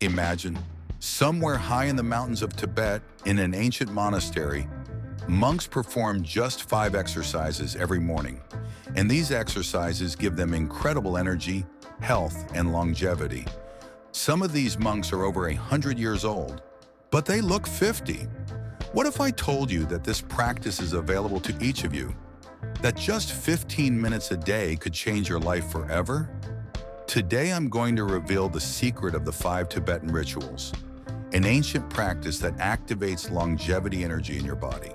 Imagine, somewhere high in the mountains of Tibet, in an ancient monastery, monks perform just 5 exercises every morning. And these exercises give them incredible energy, health, and longevity. Some of these monks are over 100 years old, but they look 50. What if I told you that this practice is available to each of you? That just 15 minutes a day could change your life forever? Today I'm going to reveal the secret of the 5 Tibetan rituals, an ancient practice that activates longevity energy in your body.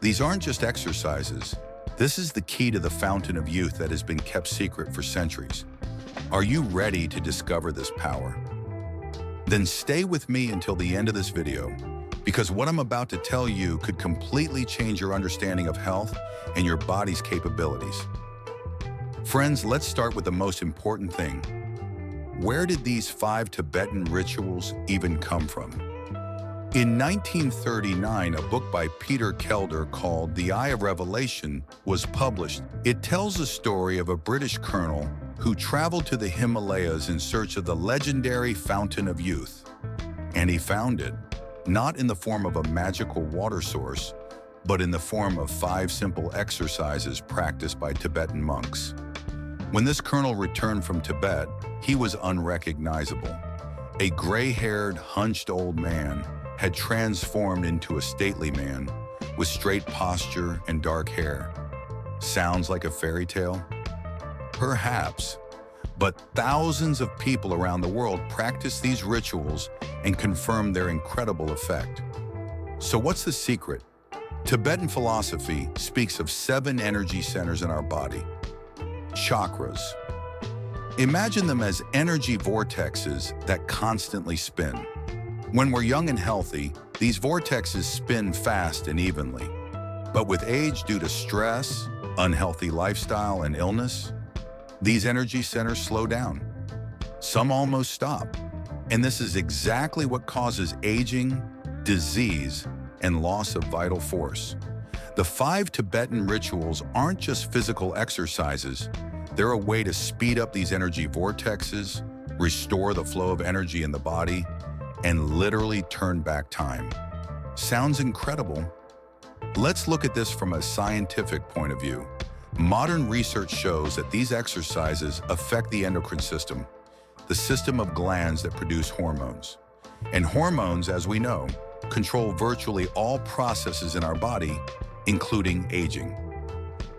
These aren't just exercises. This is the key to the fountain of youth that has been kept secret for centuries. Are you ready to discover this power? Then stay with me until the end of this video, because what I'm about to tell you could completely change your understanding of health and your body's capabilities. Friends, let's start with the most important thing. Where did these 5 Tibetan rituals even come from? In 1939, a book by Peter Kelder called The Eye of Revelation was published. It tells the story of a British colonel who traveled to the Himalayas in search of the legendary Fountain of Youth. And he found it, not in the form of a magical water source, but in the form of 5 simple exercises practiced by Tibetan monks. When this colonel returned from Tibet, he was unrecognizable. A gray-haired, hunched old man had transformed into a stately man with straight posture and dark hair. Sounds like a fairy tale? Perhaps, but thousands of people around the world practice these rituals and confirm their incredible effect. So what's the secret? Tibetan philosophy speaks of 7 energy centers in our body. Chakras. Imagine them as energy vortexes that constantly spin. When we're young and healthy, these vortexes spin fast and evenly. But with age due to stress, unhealthy lifestyle, and illness, these energy centers slow down. Some almost stop. And this is exactly what causes aging, disease, and loss of vital force. The 5 Tibetan rituals aren't just physical exercises. They're a way to speed up these energy vortexes, restore the flow of energy in the body, and literally turn back time. Sounds incredible? Let's look at this from a scientific point of view. Modern research shows that these exercises affect the endocrine system, the system of glands that produce hormones. And hormones, as we know, control virtually all processes in our body, including aging.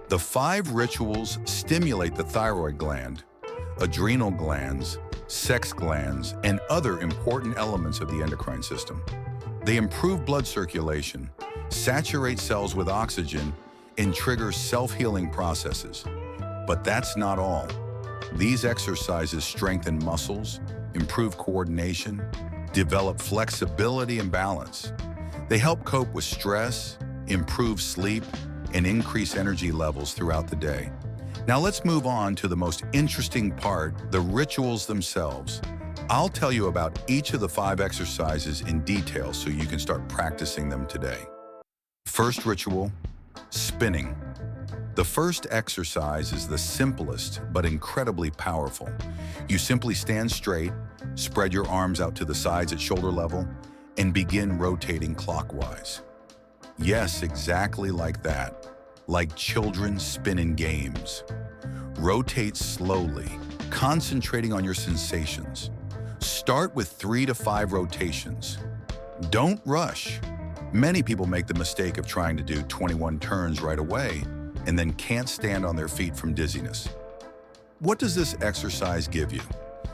The 5 rituals stimulate the thyroid gland, adrenal glands, sex glands, and other important elements of the endocrine system. They improve blood circulation, saturate cells with oxygen, and trigger self-healing processes. But that's not all. These exercises strengthen muscles, improve coordination, develop flexibility and balance. They help cope with stress, improve sleep, and increase energy levels throughout the day. Now let's move on to the most interesting part, the rituals themselves. I'll tell you about each of the 5 exercises in detail so you can start practicing them today. First ritual, spinning. The first exercise is the simplest but incredibly powerful. You simply stand straight, spread your arms out to the sides at shoulder level, and begin rotating clockwise. Yes, exactly like that, like children spin in games. Rotate slowly, concentrating on your sensations. Start with 3 to 5 rotations. Don't rush. Many people make the mistake of trying to do 21 turns right away and then can't stand on their feet from dizziness. What does this exercise give you?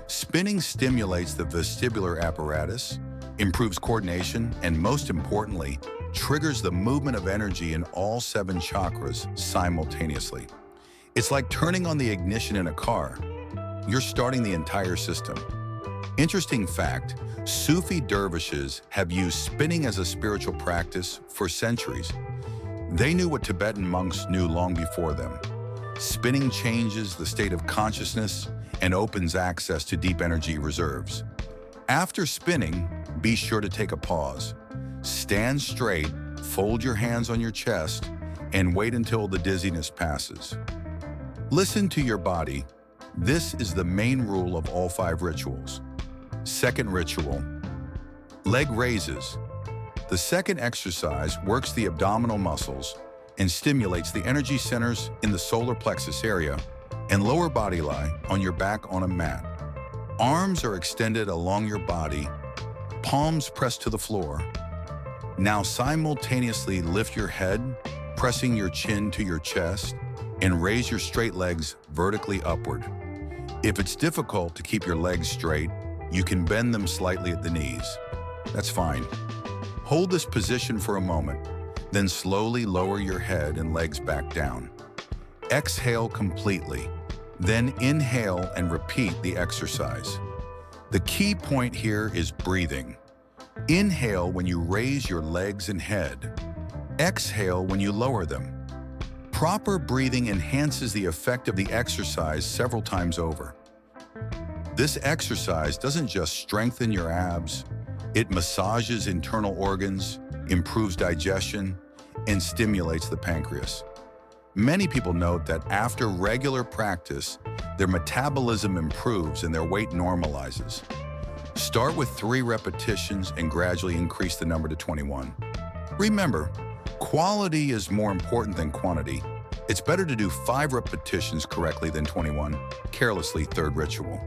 Spinning stimulates the vestibular apparatus, improves coordination, and most importantly, triggers the movement of energy in all 7 chakras simultaneously. It's like turning on the ignition in a car. You're starting the entire system. Interesting fact, Sufi dervishes have used spinning as a spiritual practice for centuries. They knew what Tibetan monks knew long before them. Spinning changes the state of consciousness and opens access to deep energy reserves. After spinning, be sure to take a pause. Stand straight, fold your hands on your chest, and wait until the dizziness passes. Listen to your body. This is the main rule of all 5 rituals. Second ritual, leg raises. The second exercise works the abdominal muscles and stimulates the energy centers in the solar plexus area and lower body lie on your back on a mat. Arms are extended along your body, palms pressed to the floor. Now simultaneously lift your head, pressing your chin to your chest, and raise your straight legs vertically upward. If it's difficult to keep your legs straight, you can bend them slightly at the knees. That's fine. Hold this position for a moment, then slowly lower your head and legs back down. Exhale completely, then inhale and repeat the exercise. The key point here is breathing. Inhale when you raise your legs and head. Exhale when you lower them. Proper breathing enhances the effect of the exercise several times over. This exercise doesn't just strengthen your abs, it massages internal organs, improves digestion, and stimulates the pancreas. Many people note that after regular practice, their metabolism improves and their weight normalizes. Start with 3 repetitions and gradually increase the number to 21. Remember, quality is more important than quantity. It's better to do 5 repetitions correctly than 21 carelessly. Third ritual,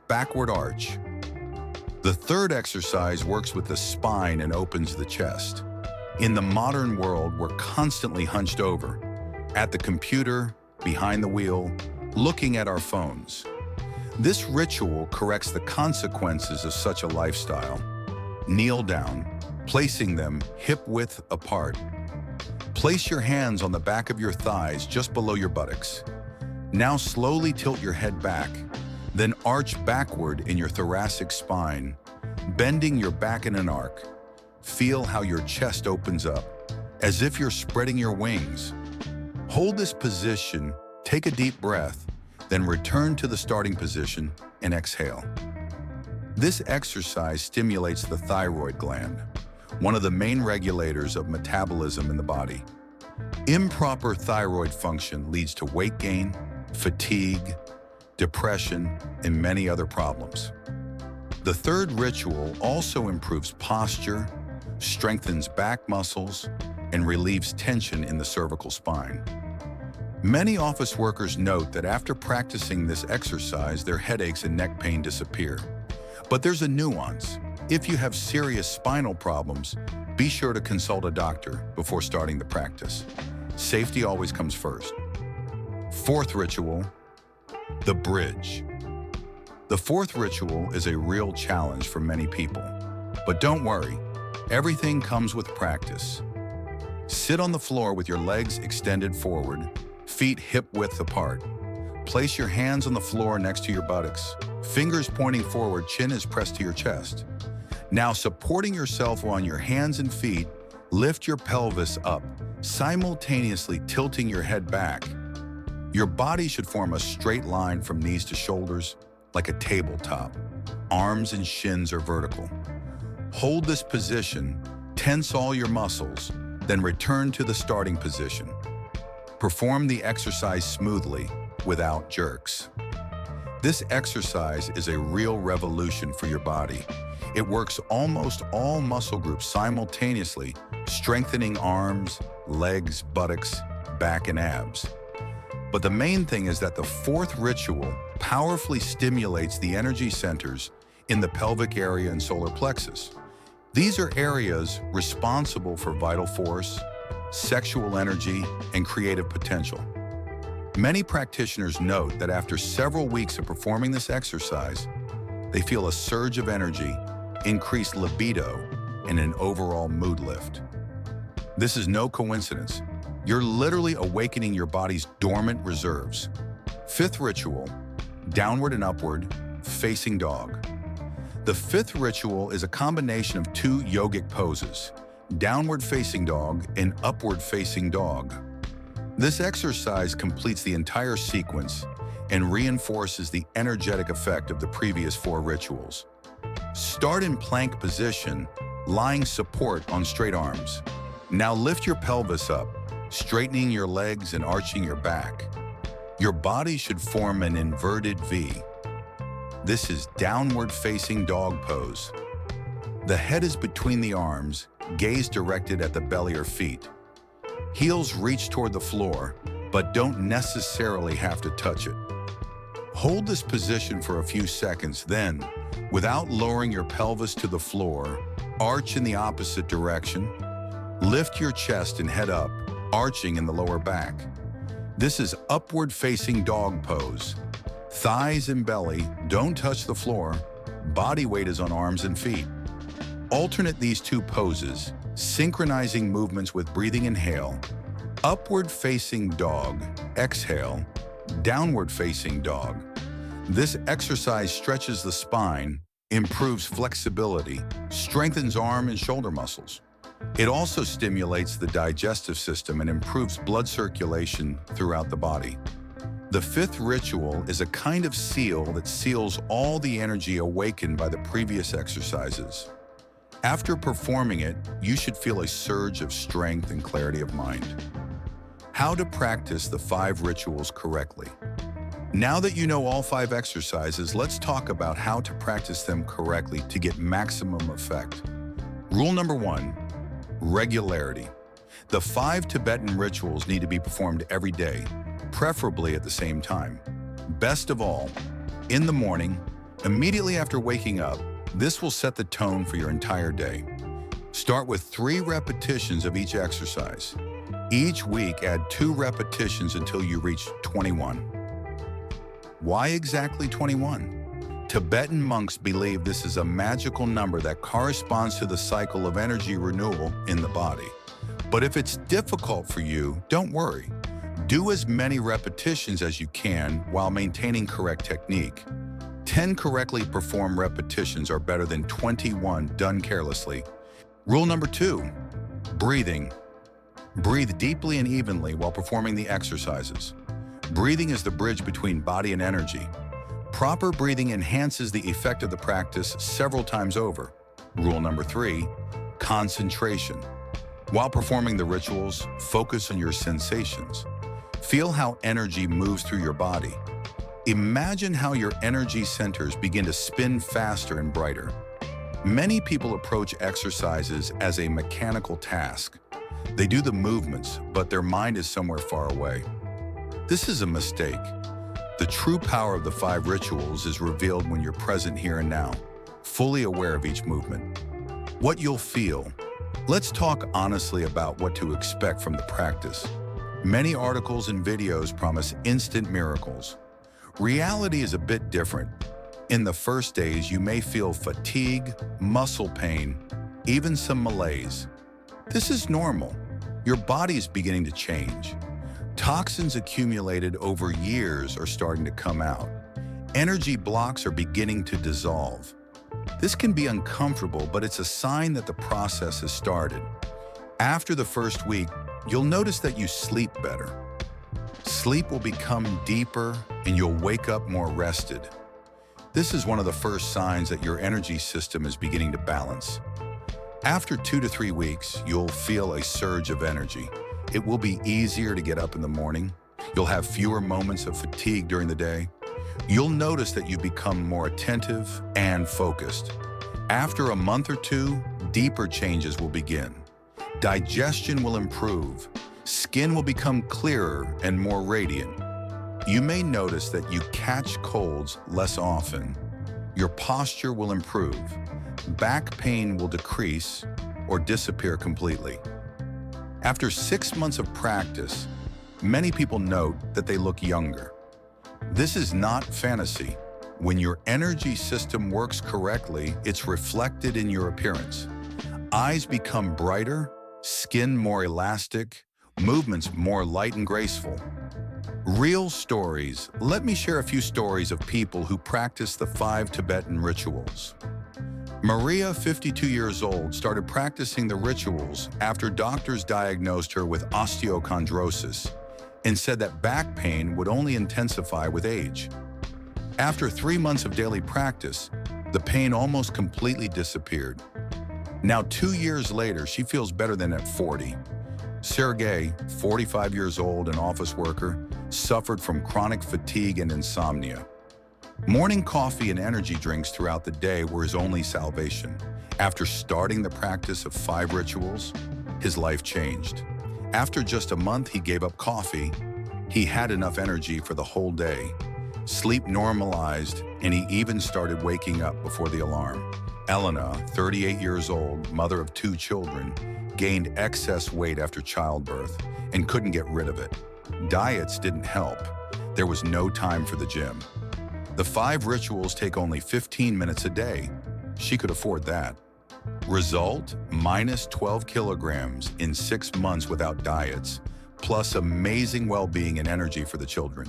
backward arch. The third exercise works with the spine and opens the chest. In the modern world, we're constantly hunched over, at the computer, behind the wheel, looking at our phones. This ritual corrects the consequences of such a lifestyle. Kneel down, placing them hip-width apart. Place your hands on the back of your thighs just below your buttocks. Now slowly tilt your head back, then arch backward in your thoracic spine, bending your back in an arc. Feel how your chest opens up, as if you're spreading your wings. Hold this position, take a deep breath, then return to the starting position and exhale. This exercise stimulates the thyroid gland, one of the main regulators of metabolism in the body. Improper thyroid function leads to weight gain, fatigue, depression, and many other problems. The third ritual also improves posture, strengthens back muscles, and relieves tension in the cervical spine. Many office workers note that after practicing this exercise, their headaches and neck pain disappear. But there's a nuance. If you have serious spinal problems, be sure to consult a doctor before starting the practice. Safety always comes first. Fourth ritual, the bridge. The fourth ritual is a real challenge for many people. But don't worry, everything comes with practice. Sit on the floor with your legs extended forward, feet hip-width apart. Place your hands on the floor next to your buttocks. Fingers pointing forward, chin is pressed to your chest. Now, supporting yourself on your hands and feet, lift your pelvis up, simultaneously tilting your head back. Your body should form a straight line from knees to shoulders, like a tabletop. Arms and shins are vertical. Hold this position, tense all your muscles, then return to the starting position. Perform the exercise smoothly, without jerks. This exercise is a real revolution for your body. It works almost all muscle groups simultaneously, strengthening arms, legs, buttocks, back, and abs. But the main thing is that the fourth ritual powerfully stimulates the energy centers in the pelvic area and solar plexus. These are areas responsible for vital force, sexual energy, and creative potential. Many practitioners note that after several weeks of performing this exercise, they feel a surge of energy, increased libido, and an overall mood lift. This is no coincidence. You're literally awakening your body's dormant reserves. Fifth ritual, downward and upward, facing dog. The fifth ritual is a combination of 2 yogic poses, downward facing dog and upward facing dog. This exercise completes the entire sequence and reinforces the energetic effect of the previous 4 rituals. Start in plank position, lying support on straight arms. Now lift your pelvis up, straightening your legs and arching your back. Your body should form an inverted V. This is downward facing dog pose. The head is between the arms, gaze directed at the belly or feet. Heels reach toward the floor, but don't necessarily have to touch it. Hold this position for a few seconds, then, without lowering your pelvis to the floor, arch in the opposite direction. Lift your chest and head up, arching in the lower back. This is upward-facing dog pose. Thighs and belly don't touch the floor. Body weight is on arms and feet. Alternate these two poses, synchronizing movements with breathing. Inhale, upward-facing dog. Exhale, downward-facing dog. This exercise stretches the spine, improves flexibility, strengthens arm and shoulder muscles. It also stimulates the digestive system and improves blood circulation throughout the body. The fifth ritual is a kind of seal that seals all the energy awakened by the previous exercises. After performing it, you should feel a surge of strength and clarity of mind. How to practice the 5 rituals correctly. Now that you know all 5 exercises, let's talk about how to practice them correctly to get maximum effect. Rule number 1. Regularity. The 5 Tibetan rituals need to be performed every day, preferably at the same time. Best of all, in the morning, immediately after waking up. This will set the tone for your entire day. Start with 3 repetitions of each exercise. Each week, add 2 repetitions until you reach 21. Why exactly 21? Tibetan monks believe this is a magical number that corresponds to the cycle of energy renewal in the body. But if it's difficult for you, don't worry. Do as many repetitions as you can while maintaining correct technique. 10 correctly performed repetitions are better than 21 done carelessly. Rule number 2, breathing. Breathe deeply and evenly while performing the exercises. Breathing is the bridge between body and energy. Proper breathing enhances the effect of the practice several times over. Rule number 3, concentration. While performing the rituals, focus on your sensations. Feel how energy moves through your body. Imagine how your energy centers begin to spin faster and brighter. Many people approach exercises as a mechanical task. They do the movements, but their mind is somewhere far away. This is a mistake. The true power of the 5 rituals is revealed when you're present here and now, fully aware of each movement. What you'll feel. Let's talk honestly about what to expect from the practice. Many articles and videos promise instant miracles. Reality is a bit different. In the first days, you may feel fatigue, muscle pain, even some malaise. This is normal. Your body is beginning to change. Toxins accumulated over years are starting to come out. Energy blocks are beginning to dissolve. This can be uncomfortable, but it's a sign that the process has started. After the first week, you'll notice that you sleep better. Sleep will become deeper and you'll wake up more rested. This is one of the first signs that your energy system is beginning to balance. After 2 to 3 weeks, you'll feel a surge of energy. It will be easier to get up in the morning. You'll have fewer moments of fatigue during the day. You'll notice that you become more attentive and focused. After a month or 2, deeper changes will begin. Digestion will improve. Skin will become clearer and more radiant. You may notice that you catch colds less often. Your posture will improve. Back pain will decrease or disappear completely. After 6 months of practice, many people note that they look younger. This is not fantasy. When your energy system works correctly, it's reflected in your appearance. Eyes become brighter, skin more elastic, movements more light and graceful. Real stories. Let me share a few stories of people who practice the 5 Tibetan rituals. Maria, 52 years old, started practicing the rituals after doctors diagnosed her with osteochondrosis and said that back pain would only intensify with age. After 3 months of daily practice, the pain almost completely disappeared. Now 2 years later, she feels better than at 40. Sergey, 45 years old, an office worker, suffered from chronic fatigue and insomnia. Morning coffee and energy drinks throughout the day were his only salvation. After starting the practice of 5 rituals, his life changed. After just a month, he gave up coffee. He had enough energy for the whole day. Sleep normalized, and he even started waking up before the alarm. Elena, 38 years old, mother of 2 children, gained excess weight after childbirth and couldn't get rid of it. Diets didn't help. There was no time for the gym. The 5 rituals take only 15 minutes a day. She could afford that. Result, minus 12 kilograms in 6 months without diets, plus amazing well-being and energy for the children.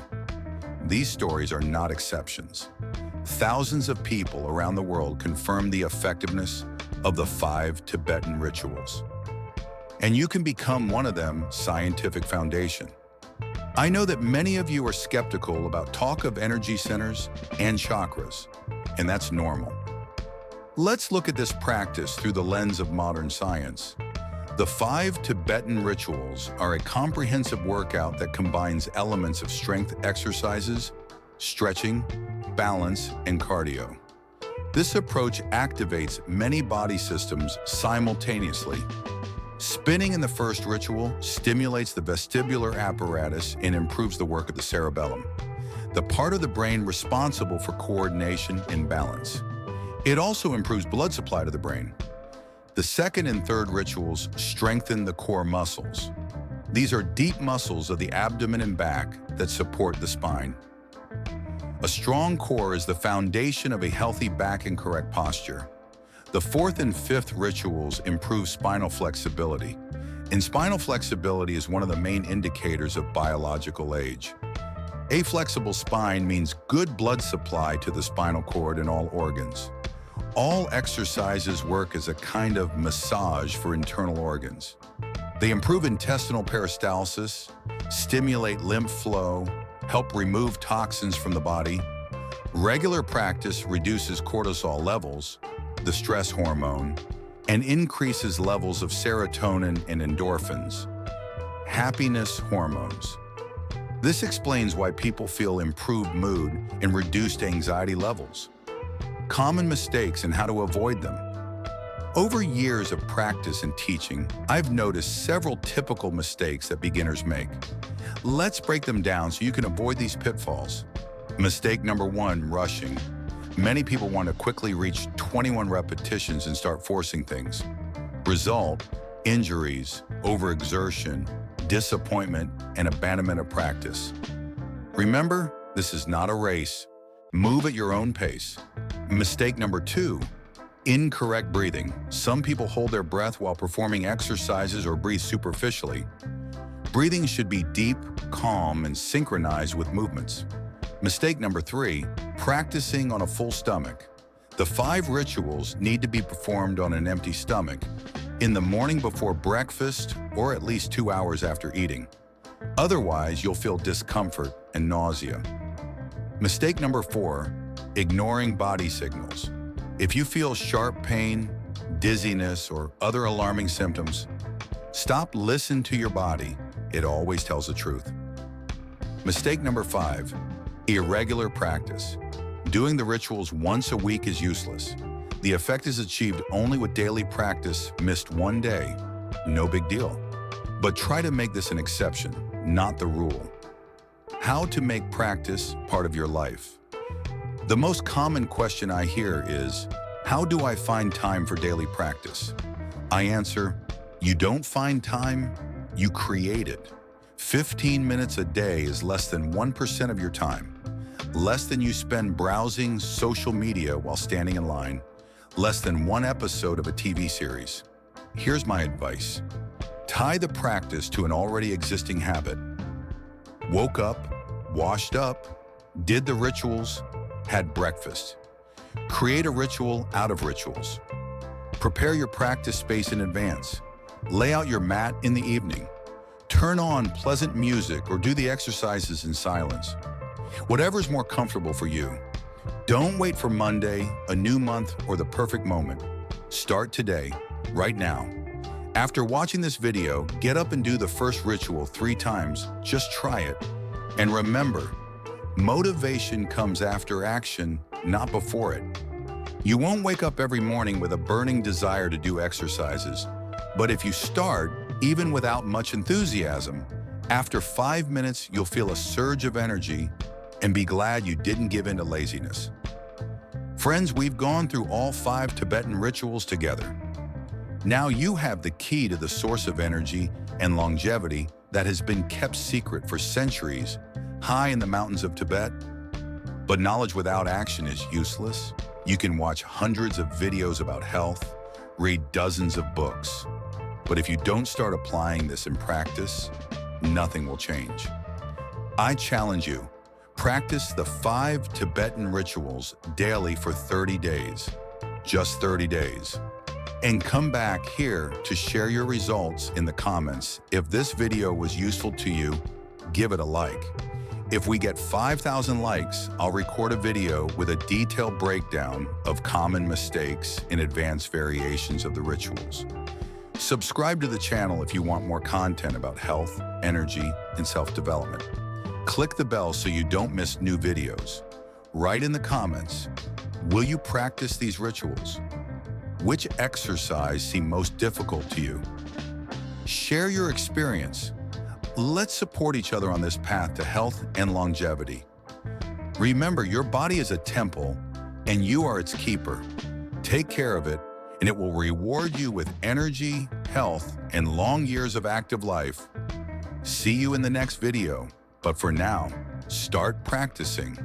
These stories are not exceptions. Thousands of people around the world confirm the effectiveness of the 5 Tibetan rituals. And you can become one of them, scientific foundation. I know that many of you are skeptical about talk of energy centers and chakras, and that's normal. Let's look at this practice through the lens of modern science. The 5 Tibetan rituals are a comprehensive workout that combines elements of strength exercises, stretching, balance, and cardio. This approach activates many body systems simultaneously. Spinning in the first ritual stimulates the vestibular apparatus and improves the work of the cerebellum, the part of the brain responsible for coordination and balance. It also improves blood supply to the brain. The second and third rituals strengthen the core muscles. These are deep muscles of the abdomen and back that support the spine. A strong core is the foundation of a healthy back and correct posture. The fourth and fifth rituals improve spinal flexibility, and spinal flexibility is one of the main indicators of biological age. A flexible spine means good blood supply to the spinal cord and all organs. All exercises work as a kind of massage for internal organs. They improve intestinal peristalsis, stimulate lymph flow, help remove toxins from the body. Regular practice reduces cortisol levels, the stress hormone, and increases levels of serotonin and endorphins, happiness hormones. This explains why people feel improved mood and reduced anxiety levels. Common mistakes and how to avoid them. Over years of practice and teaching, I've noticed several typical mistakes that beginners make. Let's break them down so you can avoid these pitfalls. Mistake number 1, rushing. Many people want to quickly reach 21 repetitions and start forcing things. Result, injuries, overexertion, disappointment, and abandonment of practice. Remember, this is not a race. Move at your own pace. Mistake number 2, incorrect breathing. Some people hold their breath while performing exercises or breathe superficially. Breathing should be deep, calm, and synchronized with movements. Mistake number 3, practicing on a full stomach. The 5 rituals need to be performed on an empty stomach, in the morning before breakfast or at least 2 hours after eating. Otherwise, you'll feel discomfort and nausea. Mistake number 4, ignoring body signals. If you feel sharp pain, dizziness, or other alarming symptoms, stop, listen to your body. It always tells the truth. Mistake number 5, irregular practice. Doing the rituals once a week is useless. The effect is achieved only with daily practice. Missed one day, no big deal. But try to make this an exception, not the rule. How to make practice part of your life. The most common question I hear is, how do I find time for daily practice? I answer, you don't find time, you create it. 15 minutes a day is less than 1% of your time. Less than you spend browsing social media while standing in line. Less than 1 episode of a TV series. Here's my advice. Tie the practice to an already existing habit. Woke up, washed up, did the rituals, had breakfast. Create a ritual out of rituals. Prepare your practice space in advance. Lay out your mat in the evening. Turn on pleasant music or do the exercises in silence. Whatever's more comfortable for you. Don't wait for Monday, a new month, or the perfect moment. Start today, right now. After watching this video, get up and do the first ritual 3 times. Just try it. And remember, Motivation comes after action, not before it. You won't wake up every morning with a burning desire to do exercises, but if you start, even without much enthusiasm, after 5 minutes you'll feel a surge of energy and be glad you didn't give in to laziness. Friends, we've gone through all 5 Tibetan rituals together. Now you have the key to the source of energy and longevity that has been kept secret for centuries, high in the mountains of Tibet. But knowledge without action is useless. You can watch hundreds of videos about health, read dozens of books. But if you don't start applying this in practice, nothing will change. I challenge you, practice the 5 Tibetan rituals daily for 30 days, just 30 days. And come back here to share your results in the comments. If this video was useful to you, give it a like. If we get 5,000 likes, I'll record a video with a detailed breakdown of common mistakes and advanced variations of the rituals. Subscribe to the channel if you want more content about health, energy, and self-development. Click the bell so you don't miss new videos. Write in the comments, will you practice these rituals? Which exercise seemed most difficult to you? Share your experience. Let's support each other on this path to health and longevity. Remember, your body is a temple, and you are its keeper. Take care of it, and it will reward you with energy, health, and long years of active life. See you in the next video, but for now, start practicing.